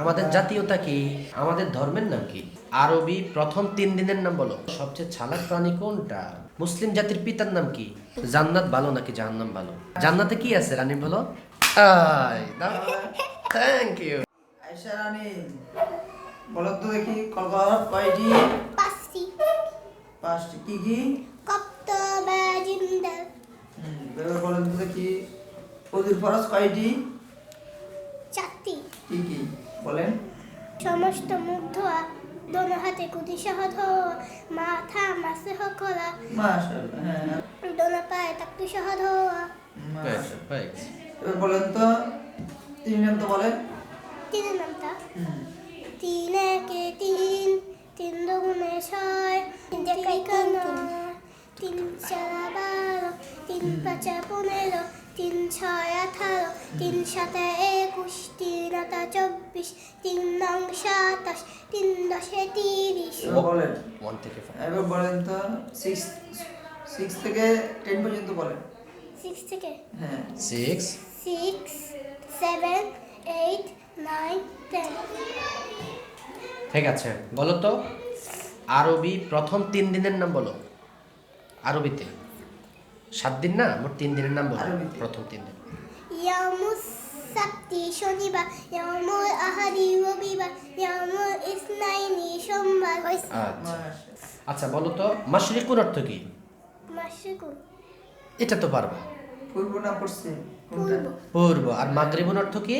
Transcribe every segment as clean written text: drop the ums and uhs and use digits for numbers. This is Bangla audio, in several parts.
আমাদের জাতীয়তা কি? আমাদের ধর্মের নাম কি? আরবি প্রথম 3 দিনের নাম বলো। সবচেয়ে চালাক প্রাণী কোনটা? মুসলিম জাতির পিতার নাম কি? জান্নাত ভালো নাকি জাহান্নাম ভালো? জান্নাতে কি আছে রানী বলো? Thank you. আয়শা রানী, বলো তো দেখি কলকলার কয়টি? পাঁচটি। পাঁচটি। কি কি? কপ্ত বা জিন্দা। এবার বলেন তো দেখি অজুর ফরজ কয়টি? চারটি। কি কি বলেন? সমস্ত মুখ ধোয়া, দোনো হাতে কুদি সহ ধোয়া, মাথা মাসে করা, মাশাআল্লাহ। হ্যাঁ, দোনো পায়ে তাকু সহ ধোয়া। মাশাআল্লাহ। এবার বলেন তো তিন নাম তো বলেন। তিনের নামটা তিন একে তিন, তিন দুগুণে ছয়, তিন তিরিকা নয়, তিন চারা 12, তিন পাঁচা 15, তিন ছয় 18, তিন সাতে 21, তিন আটা 24, তিন নং 27, তিন দশে 30। এবার বলেন। 1 থেকে 5। এবার বলেন তো সিক্স থেকে 10 পর্যন্ত বলেন। 6 থেকে হ্যাঁ 6 6, 7, 8, 9, 10। ঠিক আছে, বলো তো আরবি প্রথম 3 দিনের নাম বলো। আরবিতে 7 দিন না, মোট 3 দিনের নাম বলো। আরবিতে। প্রথম 3 দিন। ইয়ামুস সাবতি শনিবার, ইয়ামুল আহাদি রবিবার, ইয়ামুল ইসনাইনি সোমবার। আচ্ছা মাশাআল্লাহ। আচ্ছা, বলো তো মাশরিকুর অর্থ কি? মাশরিকুল এটা তো পারবা। পূর্ব না পশ্চিম কোনটা? পূর্ব, পূর্ব। আর মাগরিবুন অর্থ কি?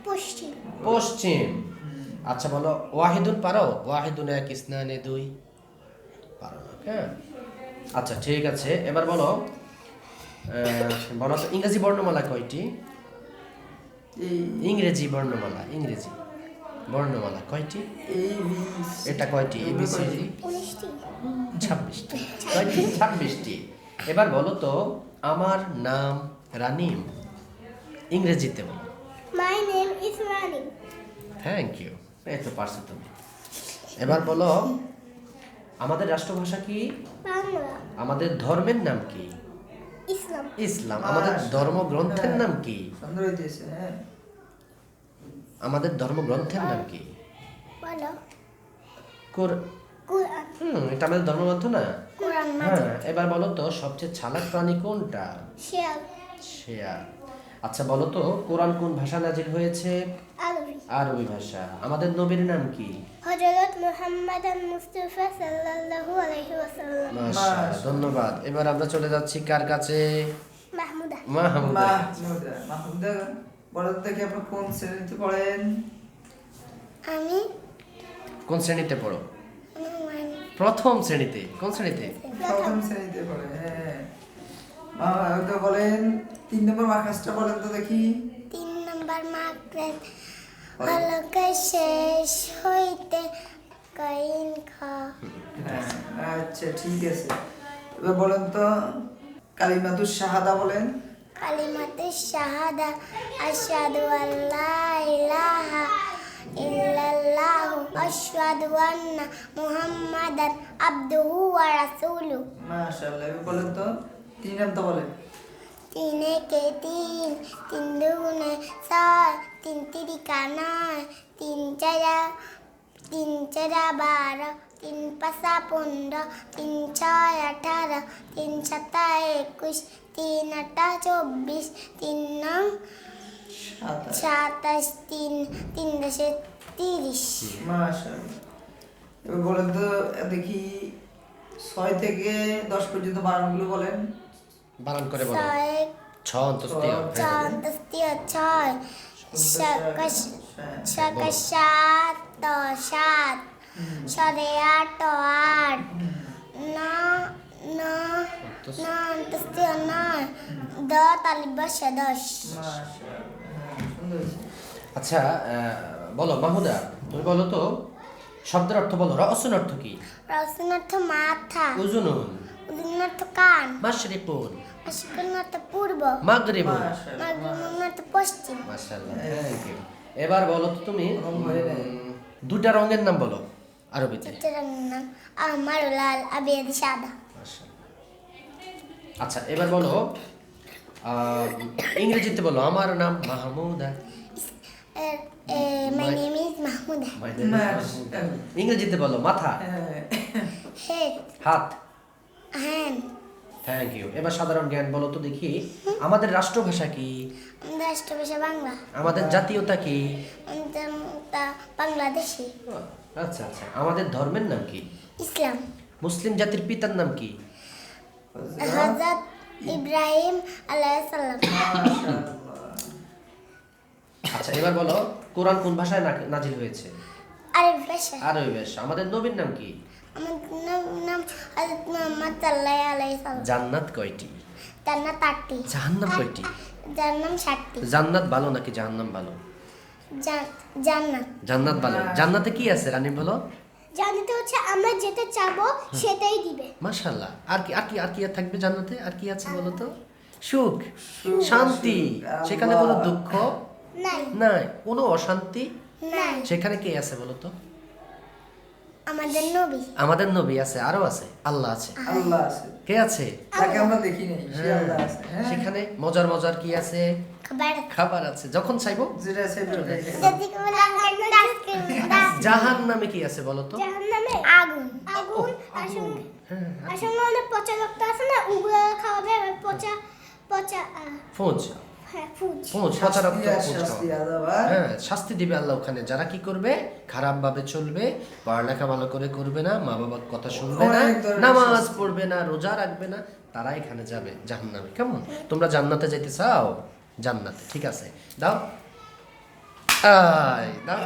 পশ্চিম, পশ্চিম। আচ্ছা বলো ওয়াহিদুন পারো? ওয়াহিদুন এক, ইসনানে 2 পারো না। হ্যাঁ আচ্ছা ঠিক আছে, এবার বলো বলো তো ইংরেজি বর্ণমালা কয়টি? এই ইংরেজি বর্ণমালা, ইংরেজি বর্ণমালা কয়টি? এই বি এটা কয়টি? এবিসিডি 19টি। 26টি। কয়টি? 26টি। এবার বলো তো আমার নাম রানিম, ইংরেজিতে বলো। My name is Rani. Thank you, এই তো পারছো তুমি। এবার বলো আমাদের রাষ্ট্রভাষা কি? বাংলা। আমাদের ধর্মের নাম কি? ইসলাম। ইসলাম। আমাদের ধর্মগ্রন্থের নাম কি? সুন্দর হইতেছে। হ্যাঁ আমাদের ধর্মগ্রন্থের নাম কি? বলো। কোরআন। কুরআন। এটা আমাদের ধর্মগ্রন্থ না? কুরআন হ্যাঁ, মাজিদ। এবার বলো তো সবচেয়ে চালাক প্রাণী কোনটা? শিয়াল। শেয়াল। আচ্ছা বলো তো কোরআন কোন ভাষা নাজিল হয়েছে? আরবি। আরবি ভাষা। আমাদের নবীর নাম কি? হযরত মুহাম্মদ মুস্তাফা সাল্লাল্লাহু আলাইহি ওয়াসাল্লাম। মাশাআল্লাহ, ধন্যবাদ। এবার আমরা চলে যাচ্ছি কার কাছে? মাহমুদা। মাহমুদা। মাহমুদা, বলেন দেখি আপনি কোন শ্রেণীতে পড়েন? আমি কোন শ্রেণীতে পড়ো? প্রথম শ্রেণীতে। কোন শ্রেণীতে? প্রথম শ্রেণীতে পড়ে। হ্যাঁ মাহমুদা, বলেন 3 নম্বর মার্কাসটা বলেন তো দেখি। 3 নম্বর মাকড়ের অলকে শেষ হইতে কাইন খা। হ্যাঁ আচ্ছা ঠিক আছে। এবার বলেন তো কালিমাতুশ শাহাদা বলেন। কালিমাতে শাহাদা আশহাদু আল্লা ইলাহা ইল্লাল্লাহু আশহাদু আন্না মুহাম্মাদান আবদুহু ওয়া রাসূলুহু। মাশাআল্লাহ। এবার বলেন তো 3 নাম তো বলেন। 3 একে 3, 3 দুগুণে 6, 3 তিরিকা 9, 3 চারা 12, 3 পাঁচা 15, 3 ছয় 18, 3 সাতা 21, 3 আটা 24, 3 নং 27, 3 দশে 30। মাশাআল্লাহ। এবার বলেন তো দেখি 6 থেকে 10 পর্যন্ত বানানগুলো বলেন। বানান করে বলো। 6 ছ অন্তস্তীয়। চন্তস্তীয় 6, সাকাশ সাকাশ 7, 7, সরে 8, 8, 9, অন্তস্তীয় 9, 10 তালিবাসা 10। মাশাআল্লাহ। হ্যাঁ, সুন্দর হয়েছে। আচ্ছা বলো মাহমুদা, তুমি বলো তো শব্দের অর্থ বলো। রসুন অর্থ কি? রসুন অর্থ মাথা, উজুনুন। উদিন অর্থ কান, মাশরিকুন। আশকুন অর্থ পূর্ব, মাগরিবুন। মাশাআল্লাহ। মাগরিবুন অর্থ পশ্চিম। মাশাআল্লাহ, থ্যাংক ইউ। এবার বলো তো তুমি রং হয়ে যায়। দুটা রঙের নাম বলো আরবিতে। চিত্রের নাম আহমার লাল আবিয়াদি সাদা। মাশাআল্লাহ। আচ্ছা এবার বলো ইংরেজিতে বলো আমার নাম Mahmuda. My name is Mahmuda. ইংরেজিতে বলো মাথা, Head, হাত। hand. Thank you. এবার সাধারণ জ্ঞান বলো তো দেখি। আমাদের রাষ্ট্রভাষা কি? আমাদের রাষ্ট্রভাষা বাংলা। আমাদের জাতীয়তা কি? আমাদের বাংলাদেশি। আচ্ছা আচ্ছা। আমাদের ধর্মের নাম কি? ইসলাম। মুসলিম জাতির পিতার নাম কি? হযরত ইব্রাহিম আলাইহিস সালাম। আচ্ছা এবার বলো কোরআন কোন ভাষায় নাজিল হয়েছে? আরবি ভাষা। আরবি ভাষা। আমাদের নবীর নাম কি? আমাদের নাম হযরত মুহাম্মদ সাল্লাল্লাহু আলাইহি সাল্লাম। জান্নাত কয়টি? জান্নাত 8টি। জাহান্নাম কয়টি? জাহান্নাম 7টি। জান্নাত ভালো নাকি জাহান্নাম ভালো? জান্নাত। জান্নাত ভালো। জান্নাতে কি আছে রানী বলো? জান্নাতে হচ্ছে আমরা যেটা চাবো সেটাই দিবে। মাশাআল্লাহ। আর কি আর কি আর কি থাকবে জান্নাতে? আর কি আছে বলো তো? সুখ, শান্তি। সেখানে কোনো দুঃখ নাই। নাই, কোনো অশান্তি নাই। সেখানে কে আছে বলো তো? আমাদের নবী। আমাদের নবী আছে, আরো আছে, আল্লাহ আছে। আল্লাহ আছে, কে আছে? তাকে আমরা দেখি নাই, সে হ্যাঁ, আল্লাহ আছে। হ্যাঁ, সেখানে মজার মজার কি আছে? খাবার। খাবার আছে, যখন চাইবো। যেটা সেটা দেখে। যদি কোনো জাহান্নামে কি আছে বলো তো? জাহান্নামে আগুন। আগুন আসলে হ্যাঁ, আসলে অনেক পচা রক্ত আছে না, ওগুলো খাওয়াবে আর পচা পচা ফৌজ, হ্যাঁ ফুজ। ফৌজ, পচা রক্ত, শাস্তি আর ফৌজ শাস্তি খাওয়া। আদাবার। হ্যাঁ, শাস্তি দিবে আল্লাহ ওখানে। যারা কি করবে? খারাপ ভাবে চলবে, পড়ালেখা ভালো করে করবে না, মা বাবার কথা শুনবে না, অনেক ধরনের নামাজ শাস্তি। পড়বে না, রোজা রাখবে না, তারা এখানে যাবে জাহান্নামে। কেমন? তোমরা জান্নাতে যেতে চাও? জান্নাতে, ঠিক আছে, দাও। দাও।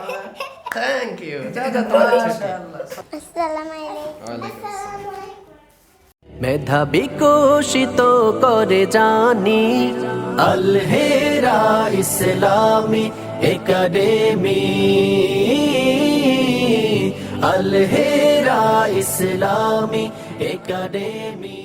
Thank you. যা যা তোমার ছুটি। মাশাআল্লাহ। আসসালামু আলাইকুম। ওয়ালাইকুম আসসালাম। আসসালামু আলাইকুম। মেধা বিকশিত করে জানি আলহেরা ইসলামী একাডেমি, আলহেরা ইসলামী একাডেমি।